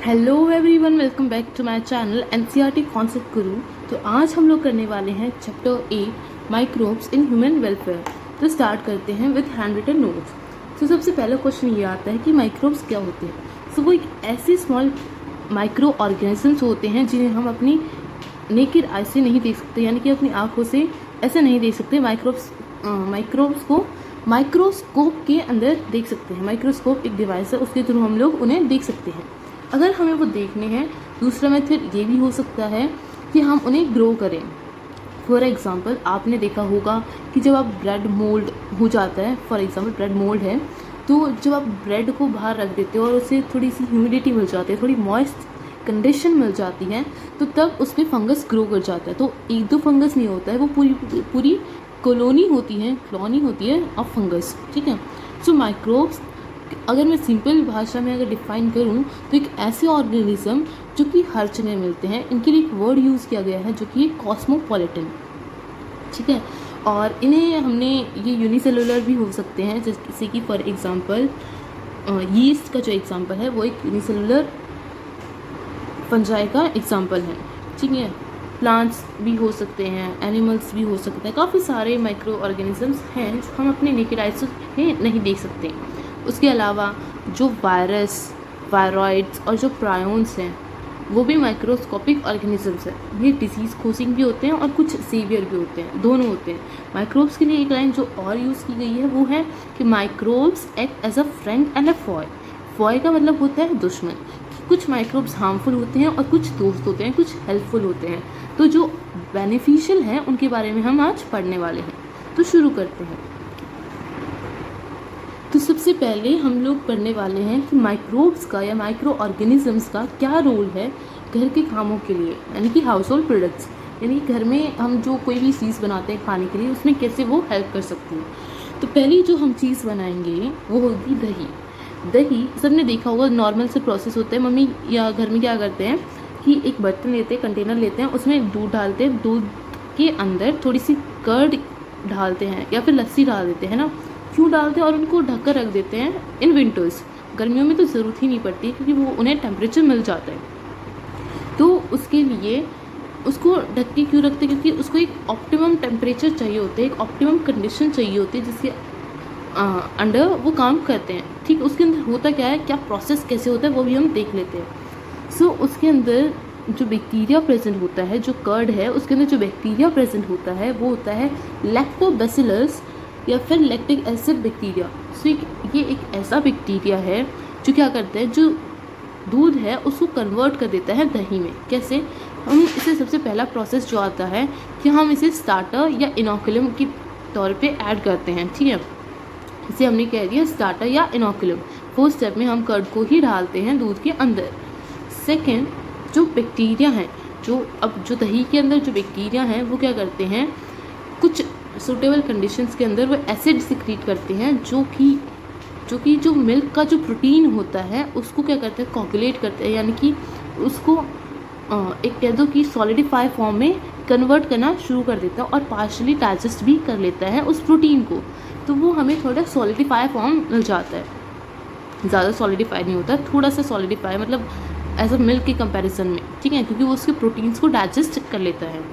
Hello everyone, welcome back to my channel NCERT concept guru. तो आज हम लोग करने वाले हैं chapter 8 microbes in human welfare. तो स्टार्ट करते हैं विद हैंड रिटन नोट्स। तो सबसे पहला क्वेश्चन ये आता है कि माइक्रोब्स क्या होते हैं। सो वो एक ऐसे स्मॉल माइक्रो ऑर्गेनिजम्स होते हैं जिन्हें हम अपनी नेकेड आई से नहीं देख सकते, यानी कि अपनी आँखों से ऐसे नहीं देख सकते। माइक्रोब्स को माइक्रोस्कोप के अंदर देख सकते हैं। माइक्रोस्कोप एक डिवाइस है, उसके थ्रू हम लोग उन्हें देख सकते हैं अगर हमें वो देखने हैं। दूसरा मेथड ये भी हो सकता है कि हम उन्हें ग्रो करें। फॉर एग्ज़ाम्पल आपने देखा होगा कि जब आप ब्रेड मोल्ड हो जाता है, फॉर एग्ज़ाम्पल ब्रेड मोल्ड है, तो जब आप ब्रेड को बाहर रख देते हो और उसे थोड़ी सी ह्यूमिडिटी मिल जाती है, थोड़ी मॉइस्ट कंडीशन मिल जाती है, तो तब उसमें फंगस ग्रो कर जाता है। तो एक दो फंगस नहीं होता है, वो पूरी कॉलोनी होती है ऑफ फंगस। ठीक है। सो माइक्रोब्स अगर मैं सिंपल भाषा में अगर डिफाइन करूं तो एक ऐसे ऑर्गेनिज्म जो कि हर जगह मिलते हैं। इनके लिए एक वर्ड यूज़ किया गया है जो कि कॉस्मोपॉलिटन। ठीक है। और इन्हें हमने ये यूनिसेलुलर भी हो सकते हैं, जैसे कि फॉर एग्जांपल यीस्ट का जो एग्जांपल है वो एक यूनिसेलुलर फंजाई का एग्जांपल है। ठीक है। प्लांट्स भी हो सकते हैं, एनिमल्स भी हो सकते हैं। काफ़ी सारे माइक्रो ऑर्गेनिजम्स हैं जो हम अपने नेकेड आई से नहीं देख सकते। उसके अलावा जो वायरॉइड्स और जो प्रायोन्स हैं वो भी माइक्रोस्कोपिक ऑर्गेनिजम्स हैं। ये डिजीज़ कोजिंग भी होते हैं और कुछ सीवियर भी होते हैं, दोनों होते हैं। माइक्रोब्स के लिए एक लाइन जो और यूज़ की गई है वो है कि microbes act as a friend and a foe. Foe का मतलब होता है दुश्मन। कुछ माइक्रोब्स हार्मफुल होते हैं और कुछ दोस्त होते हैं, कुछ हेल्पफुल होते हैं। तो जो बेनिफिशियल हैं उनके बारे में हम आज पढ़ने वाले हैं। तो शुरू करते हैं। तो सबसे पहले हम लोग पढ़ने वाले हैं कि माइक्रोब्स का या माइक्रो ऑर्गेनिजम्स का क्या रोल है घर के कामों के लिए, यानी कि हाउस होल्ड प्रोडक्ट्स, यानी घर में हम जो कोई भी चीज़ बनाते हैं खाने के लिए, उसमें कैसे वो हेल्प कर सकती है। तो पहली जो हम चीज़ बनाएंगे वो होगी दही। दही सबने देखा होगा, नॉर्मल से प्रोसेस होता है। मम्मी या घर में क्या करते हैं कि एक बर्तन लेते हैं, कंटेनर लेते हैं, उसमें दूध डालते हैं, दूध के अंदर थोड़ी सी कर्ड डालते हैं या फिर लस्सी डाल देते हैं ना। क्यों डालते हैं और उनको ढक कर रख देते हैं इन विंटर्स। गर्मियों में तो ज़रूरत ही नहीं पड़ती क्योंकि वो उन्हें टेम्परेचर मिल जाता है। तो उसके लिए उसको ढक के क्यों रखते हैं? क्योंकि उसको एक ऑप्टिमम टेम्परेचर चाहिए होता है, एक ऑप्टिमम कंडीशन चाहिए होती है जिसके अंडर वो काम करते हैं। ठीक, उसके अंदर होता क्या है, क्या प्रोसेस कैसे होता है वो भी हम देख लेते हैं। सो उसके अंदर जो बैक्टीरिया प्रेजेंट होता है, जो कर्ड है उसके अंदर जो बैक्टीरिया प्रेजेंट होता है वो होता है लैक्टोबैसिलस या फिर लैक्टिक एसिड बैक्टीरिया। सो ये एक ऐसा बैक्टीरिया है जो क्या करता है, जो दूध है उसको कन्वर्ट कर देता है दही में। कैसे? हम इसे सबसे पहला प्रोसेस जो आता है कि हम इसे स्टार्टर या इनोकुलम के तौर पे ऐड करते हैं। ठीक है, इसे हमने कह दिया स्टार्टर या इनोकुलम। फर्स्ट स्टेप में हम कर्ड को ही डालते हैं दूध के अंदर। सेकेंड, जो बैक्टीरिया हैं, जो दही के अंदर जो बैक्टीरिया हैं वो क्या करते हैं, कुछ सूटेबल कंडीशंस के अंदर वो एसिड सिक्रीट करते हैं जो मिल्क का जो प्रोटीन होता है उसको क्या करते हैं, कोगुलेट करते हैं, यानी कि उसको एक कह दो कि सॉलिडिफाई फॉर्म में कन्वर्ट करना शुरू कर देता है और पार्शली डाइजेस्ट भी कर लेता है उस प्रोटीन को। तो वो हमें थोड़ा सॉलिडिफाई फॉर्म मिल जाता है। ज़्यादा सॉलिडिफाई नहीं होता, थोड़ा सा सॉलिडिफाई, मतलब एज अ मिल्क के कंपैरिजन में। ठीक है, क्योंकि वो उसके प्रोटीन्स को डाइजेस्ट कर लेता है।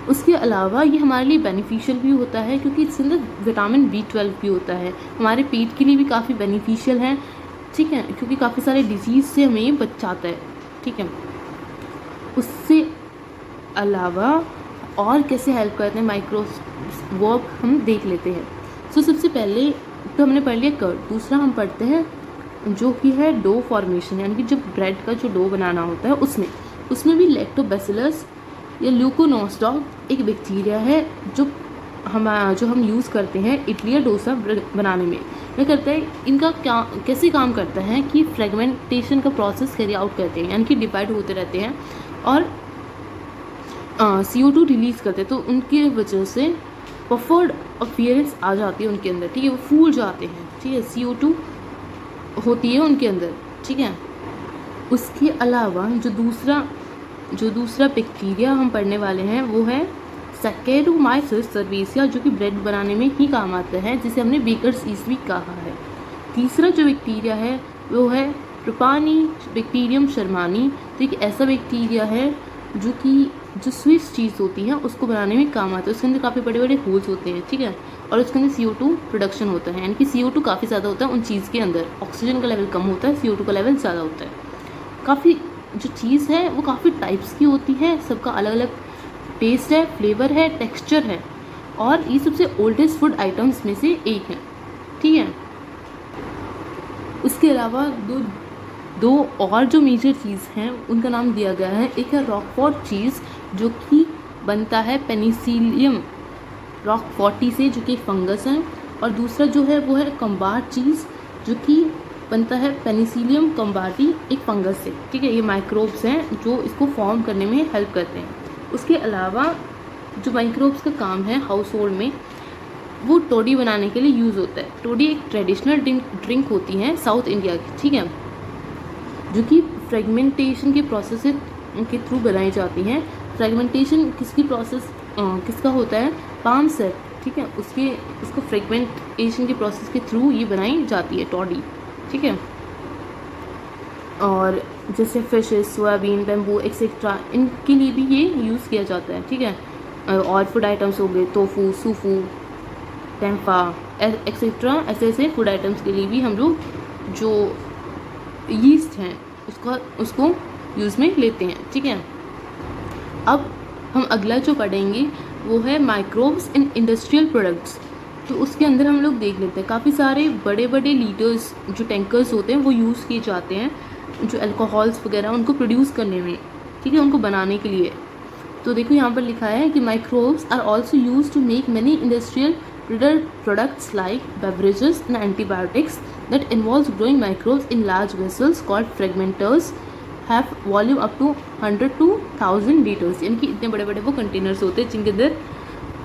उसके अलावा ये हमारे लिए बेनिफिशियल भी होता है क्योंकि इसके अंदर विटामिन B12 भी होता है, हमारे पेट के लिए भी काफ़ी बेनिफिशियल है। ठीक है, क्योंकि काफ़ी सारे डिजीज़ से हमें ये बचाता है। ठीक है, उससे अलावा और कैसे हेल्प करते हैं माइक्रोब्स वो हम देख लेते हैं। सो सबसे पहले तो हमने पढ़ लिया कर्ड। दूसरा हम पढ़ते हैं जो कि है डो फॉर्मेशन, यानी कि जब ब्रेड का जो डो बनाना होता है उसमें भी लैक्टोबैसिलस या ल्यूकोनोस्टॉक एक बैक्टीरिया है जो हम यूज़ करते हैं इडली या डोसा बनाने में। क्या करता है, इनका क्या कैसे काम करता है कि फ्रेगमेंटेशन का प्रोसेस कैरी आउट करते हैं, यानी कि डिवाइड होते रहते हैं और CO2 रिलीज़ करते हैं। तो उनकी वजह से पफर्ड अपीयरेंस आ जाती है उनके अंदर। ठीक है, वो फूल जाते हैं। ठीक है, CO2 होती है उनके अंदर। ठीक है, उसके अलावा जो दूसरा बैक्टीरिया हम पढ़ने वाले हैं वो है सैकेरोमाइसिस सर्वेसिया, जो कि ब्रेड बनाने में ही काम आता है, जिसे हमने बेकर्स ईस्ट भी कहा है। तीसरा जो बैक्टीरिया है वो है प्रोपानी बैक्टीरियम शर्मानी, तो एक ऐसा बैक्टीरिया है जो स्विस चीज़ होती है उसको बनाने में काम आता है। उसके अंदर काफ़ी बड़े बड़े होल्स होते हैं, ठीक है, और उसके अंदर CO2 प्रोडक्शन होता है, यानी कि CO2 काफ़ी ज़्यादा होता है उन चीज़ के अंदर। ऑक्सीजन का लेवल कम होता है, CO2 का लेवल ज़्यादा होता है। काफ़ी जो चीज़ है वो काफ़ी टाइप्स की होती है, सबका अलग अलग टेस्ट है, फ्लेवर है, टेक्सचर है, और ये सबसे ओल्डेस्ट फूड आइटम्स में से एक है, ठीक है। उसके अलावा दो और जो मेजर चीज़ हैं उनका नाम दिया गया है। एक है रॉकफोर्ट चीज़ जो कि बनता है पेनिसिलियम रॉकफोर्टी से, जो कि एक फंगस है, और दूसरा जो है वो है कम्बार्ट चीज़ जो कि बनता है पेनिसिलियम कम्बार्टी, एक फंगस से, ठीक है। ये माइक्रोब्स हैं जो इसको फॉर्म करने में हेल्प करते हैं। उसके अलावा जो माइक्रोब्स का काम है हाउस होल्ड में, वो टोडी बनाने के लिए यूज़ होता है। टोडी एक ट्रेडिशनल ड्रिंक होती है साउथ इंडिया की, ठीक है, जो कि फ्रेगमेंटेशन के प्रोसेस के थ्रू बनाई जाती हैं। फ्रेगमेंटेशन किसका होता है? पाम सेट, ठीक है, उसको फ्रेगमेंटेशन के प्रोसेस के थ्रू ये बनाई जाती है टोडी, ठीक है। और जैसे फिशेस, सोयाबीन, बैम्बू एक्सेट्रा, इनके लिए भी ये यूज़ किया जाता है, ठीक है। और फूड आइटम्स हो गए टोफू, सूफू, टेम्पा एक्सेट्रा, ऐसे फूड आइटम्स के लिए भी हम लोग जो यीस्ट हैं उसको यूज़ में लेते हैं, ठीक है। अब हम अगला जो पढ़ेंगे वो है माइक्रोब्स इन इंडस्ट्रियल प्रोडक्ट्स। तो उसके अंदर हम लोग देख लेते हैं काफ़ी सारे बड़े बड़े लीटर्स जो टैंकर्स होते हैं वो यूज़ किए जाते हैं जो अल्कोहल्स वगैरह उनको प्रोड्यूस करने में, ठीक है, उनको बनाने के लिए। तो देखो यहाँ पर लिखा है कि microbes are also use to make many industrial products like beverages and antibiotics that involves growing microbes in large vessels called fragmenters have volume up to 100 to 1000 liters, यानी कि इतने बड़े बड़े वो कंटेनर्स होते हैं जिनके अंदर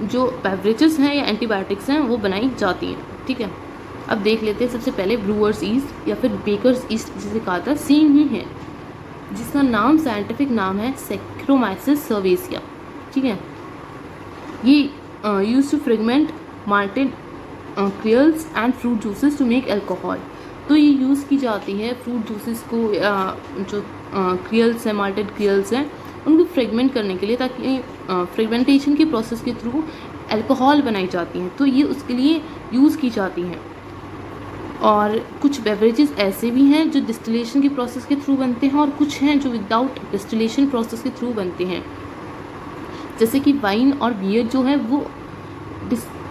जो बेवरेजेस हैं या एंटीबायोटिक्स हैं वो बनाई जाती हैं, ठीक है। अब देख लेते हैं सबसे पहले ब्रूअर्स ईस्ट या फिर बेकर्स ईस्ट जिसे कहा था, सेम ही है, जिसका नाम साइंटिफिक नाम है सेक्रोमाइसिस सर्वेसिया, ठीक है। ये use to ferment malted cereals and fruit juices to make alcohol. तो ये यूज़ की जाती है फ्रूट जूसेस को, जो क्रियल्स हैं, माल्टेड क्रियल्स हैं, उनको फ्रेगमेंट करने के लिए, ताकि फ्रेगमेंटेशन के प्रोसेस के थ्रू अल्कोहल बनाई जाती हैं, तो ये उसके लिए यूज़ की जाती हैं। और कुछ बेवरेजेस ऐसे भी हैं जो डिस्टिलेशन के प्रोसेस के थ्रू बनते हैं, और कुछ हैं जो विदाउट डिस्टिलेशन प्रोसेस के थ्रू बनते हैं, जैसे कि वाइन और बियर जो है वो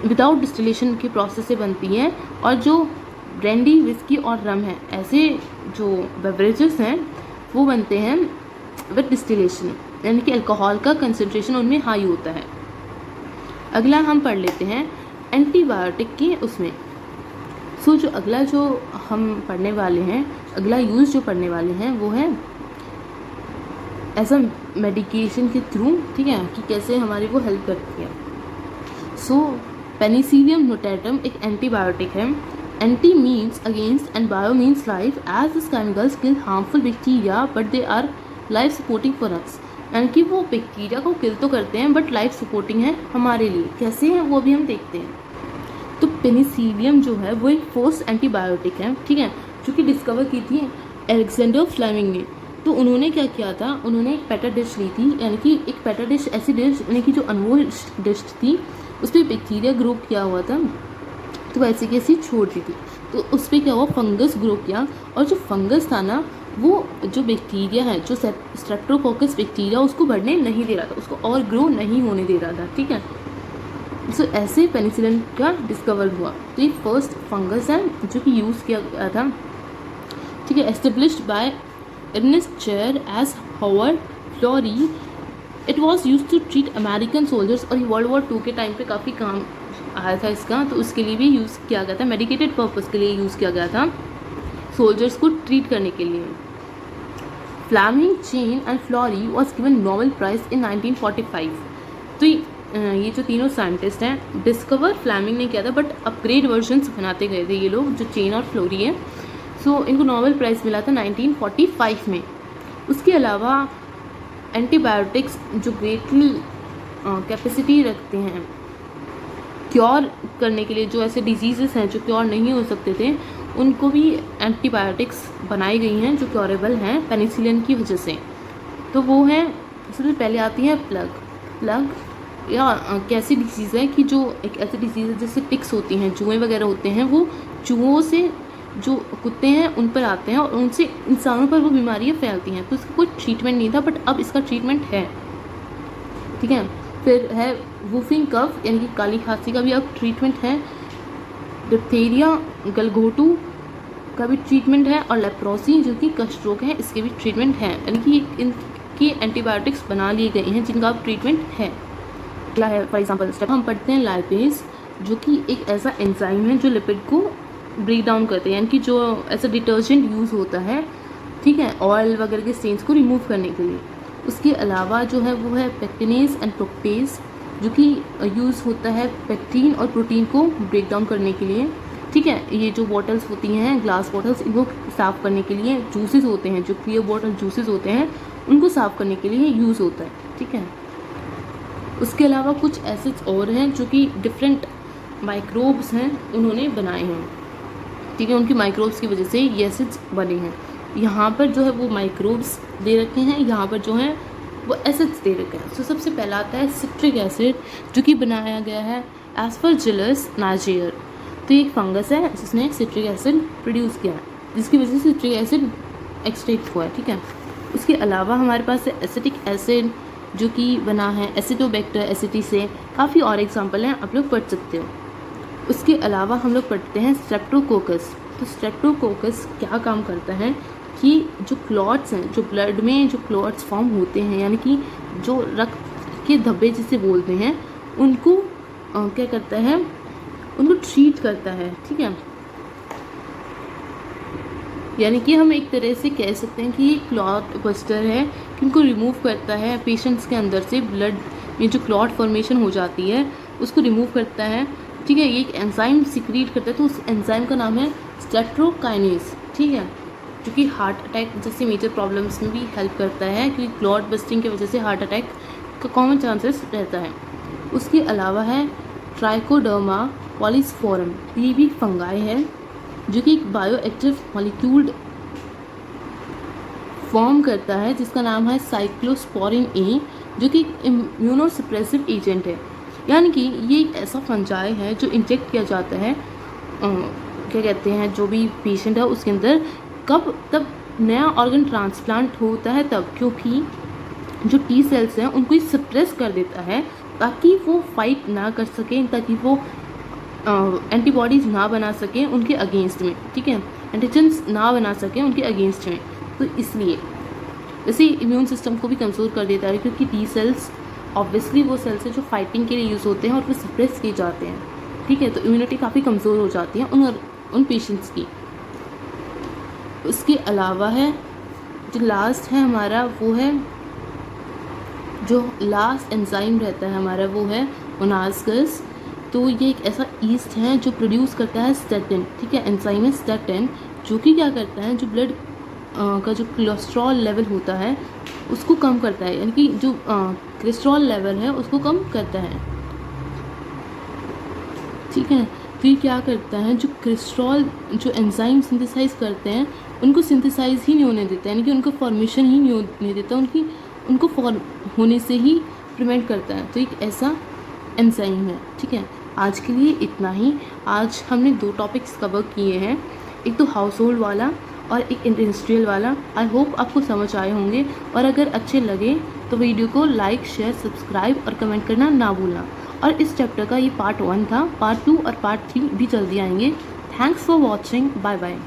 विदाउट डिस्टिलेशन के प्रोसेस से बनती है, और जो ब्रांडी, विस्की और रम है, ऐसे जो बेवरेजेस हैं वो बनते हैं विद डिस्टिलेशन, यानी कि अल्कोहल का कंसंट्रेशन उनमें हाई होता है। अगला हम पढ़ लेते हैं एंटीबायोटिक के उसमें। जो अगला जो हम पढ़ने वाले हैं, अगला यूज़ जो पढ़ने वाले हैं वो है एज अ मेडिकेशन के थ्रू, ठीक है, कि कैसे हमारी वो हेल्प करती है। पेनिसिलियम नोटेटम एक एंटीबायोटिक है। Anti means against and bio means life, as this chemicals kill harmful bacteria but they are life supporting for us, यानी कि वो बैक्टीरिया को किल तो करते हैं बट लाइफ सपोर्टिंग है हमारे लिए। कैसे हैं वो भी हम देखते हैं। तो पेनिसिलियम जो है वो एक फर्स्ट एंटीबायोटिक है, ठीक है, जो कि डिस्कवर की थी अलेक्जेंडर फ्लेमिंग ने। तो उन्होंने क्या किया था, उन्होंने एक पेटा डिश ली थी, यानी कि एक पेटा डिश ऐसी डिश, यानी कि जो अनमोल डिश थी, उस पर बैक्टीरिया ग्रो किया हुआ था, तो वैसे की ऐसी छोड़ दी थी। तो उस पर क्या हुआ, फंगस ग्रो किया, और जो फंगस था ना वो जो बैक्टीरिया है, जो स्ट्रेप्टोकोकस बैक्टीरिया, उसको बढ़ने नहीं दे रहा था, उसको और ग्रो नहीं होने दे रहा था, ठीक है। सो ऐसे पेनिसिलिन का डिस्कवर हुआ। तो ये फर्स्ट फंगस है जो कि यूज़ किया गया था, ठीक है, established by Ernest Chain as Howard Florey. It was use to treat American soldiers, और वर्ल्ड वॉर 2 के टाइम पे काफ़ी काम आया था इसका, तो उसके लिए भी यूज़ किया गया था, मेडिकेटेड पर्पज़ के लिए यूज़ किया गया था, सोल्जर्स को ट्रीट करने के लिए। Fleming, Chain and Florey was given Nobel prize in 1945। तो ये जो तीनों साइंटिस्ट हैं, डिस्कवर फ्लेमिंग ने किया था, बट अपग्रेड वर्जन्स बनाते गए थे ये लोग, जो चेन और फ्लोरी है। सो इनको नोबेल प्राइज़ मिला था 1945 में। उसके अलावा एंटीबायोटिक्स जो ग्रेटली कैपेसिटी रखते हैं क्योर करने के लिए, जो ऐसे डिजीज़ेस हैं जो क्योर नहीं हो सकते थे, उनको भी एंटीबायोटिक्स बनाई गई हैं जो क्योरेबल हैं पेनिसिलिन की वजह से। तो वो हैं, सबसे पहले आती है प्लग या कैसी डिसीज़ है कि जो एक ऐसी डिसीज़ है जैसे टिक्स होती हैं, चूहे वगैरह होते हैं, वो चूहों से जो कुत्ते हैं उन पर आते हैं और उनसे इंसानों पर वो बीमारियाँ फैलती हैं। तो इसका कोई ट्रीटमेंट नहीं था, बट अब इसका ट्रीटमेंट है, ठीक है। फिर है वूफिंग कफ यानी कि काली खांसी का भी अब ट्रीटमेंट है। डिप्थीरिया गलघोटू का भी ट्रीटमेंट है, और लेप्रोसी जो कि कष्ट रोग है इसके भी ट्रीटमेंट है, यानी कि इनकी एंटीबायोटिक्स बना लिए गए हैं जिनका अब ट्रीटमेंट है। अगला है फॉर एग्जाम्पल स्टेप हम पढ़ते हैं लाइपेज, जो कि एक ऐसा एंजाइम है जो लिपिड को ब्रेक डाउन करते हैं, यानी कि जो ऐसा डिटर्जेंट यूज़ होता है, ठीक है, ऑयल वगैरह के स्टेन्स को रिमूव करने के लिए। उसके अलावा जो है वो है पेक्टिनेज एंड प्रोक्टेज, जो कि यूज़ होता है पेक्टिन और प्रोटीन को ब्रेक डाउन करने के लिए, ठीक है। ये जो बॉटल्स होती हैं, ग्लास बॉटल्स, इनको साफ़ करने के लिए, जूसेस होते हैं जो क्लियर बॉटल जूसेस होते हैं उनको साफ़ करने के लिए यूज़ होता है, ठीक है। उसके अलावा कुछ एसिड्स और हैं जो कि डिफरेंट माइक्रोब्स हैं उन्होंने बनाए हैं, ठीक है, उनकी माइक्रोब्स की वजह से ये एसिड्स बने हैं। यहाँ पर जो है वो माइक्रोब्स दे रखे हैं, यहाँ पर जो है वो एसिड्स दे रखे हैं। तो सबसे पहला आता है सिट्रिक एसिड, जो कि बनाया गया है एस्परजिलस नाइजर। तो ये एक फंगस है जिसने सिट्रिक एसिड प्रोड्यूस किया है, जिसकी वजह से सिट्रिक एसिड एक्सट्रैक्ट हुआ है, ठीक है। उसके अलावा हमारे पास है एसिटिक एसिड, जो कि बना है एसिडोबैक्टर एसिटी से। काफ़ी और एग्जाम्पल हैं, आप लोग पढ़ सकते हो। उसके अलावा हम लोग पढ़ते हैं स्ट्रेप्टोकोकस। तो स्ट्रेप्टोकोकस क्या काम करता है कि जो क्लॉट्स हैं, जो ब्लड में जो क्लॉट्स फॉर्म होते हैं, यानी कि जो रक्त के धब्बे जिसे बोलते हैं, उनको क्या करता है, उनको ट्रीट करता है, ठीक है। यानी कि हम एक तरह से कह सकते हैं कि ये क्लॉट बस्टर है, कि उनको रिमूव करता है पेशेंट्स के अंदर से ब्लड में जो क्लॉट फॉर्मेशन हो जाती है उसको रिमूव करता है, ठीक है। ये एक एंजाइम सिक्रीट करता है, तो उस एंजाइम का नाम है स्ट्रेप्टोकाइनेज, ठीक है, जो कि हार्ट अटैक जैसे मेजर प्रॉब्लम्स में भी हेल्प करता है, क्योंकि क्लॉट बस्टिंग की वजह से हार्ट अटैक का कॉमन चांसेस रहता है। उसके अलावा है ट्राइकोडर्मा पॉलीस्फोरम, ये भी फंगाई है जो कि एक बायो एक्टिव मॉलिक्यूल फॉर्म करता है जिसका नाम है साइक्लोस्पोरिन ए, जो कि इम्यूनोसप्रेसिव एजेंट है। यानी कि ये एक ऐसा फंजाई है जो इंजेक्ट किया जाता है, क्या कहते हैं, जो भी पेशेंट है उसके अंदर, कब, तब नया ऑर्गन ट्रांसप्लांट होता है तब, क्योंकि जो टी सेल्स हैं उनको ये सप्रेस कर देता है ताकि वो फाइट ना कर सकें, ताकि वो एंटीबॉडीज़ ना बना सकें उनके अगेंस्ट में, ठीक है, एंटीजेंस ना बना सकें उनके अगेंस्ट में। तो इसलिए जैसे इम्यून सिस्टम को भी कमज़ोर कर देता है, क्योंकि टी सेल्स ऑब्वियसली वो सेल्स हैं जो फाइटिंग के लिए यूज़ होते हैं और वो सप्रेस किए जाते हैं, ठीक है। तो इम्यूनिटी काफ़ी कमज़ोर हो जाती है उन पेशेंट्स की। उसके अलावा है जो लास्ट है हमारा, वो है जो लास्ट एंजाइम रहता है हमारा, वो है ओनास्कस। तो ये एक ऐसा ईस्ट है जो प्रोड्यूस करता है स्टैटिन, ठीक है, एंजाइम है स्टैटिन, जो कि क्या करता है, जो ब्लड का जो कोलेस्ट्रॉल लेवल होता है उसको कम करता है, यानी कि जो कोलेस्ट्रॉल लेवल है उसको कम करता है, ठीक है। तो ये क्या करता है, जो कोलेस्ट्रॉल जो एंजाइम सिंथेसाइज करते हैं उनको सिंथेसाइज ही नहीं होने देता, यानी कि उनको फॉर्मेशन ही नहीं होने देता, उनको फॉर्म होने से ही प्रिवेंट करता है। तो एक ऐसा एंजाइम है, ठीक है। आज के लिए इतना ही। आज हमने 2 टॉपिक्स कवर किए हैं, एक तो हाउस होल्ड वाला और एक इंडस्ट्रियल वाला। आई होप आपको समझ आए होंगे, और अगर अच्छे लगे तो वीडियो को लाइक, शेयर, सब्सक्राइब और कमेंट करना ना भूलना। और इस चैप्टर का ये पार्ट 1 था, पार्ट 2 और पार्ट 3 भी जल्दी आएंगे। Thanks for watching, bye bye.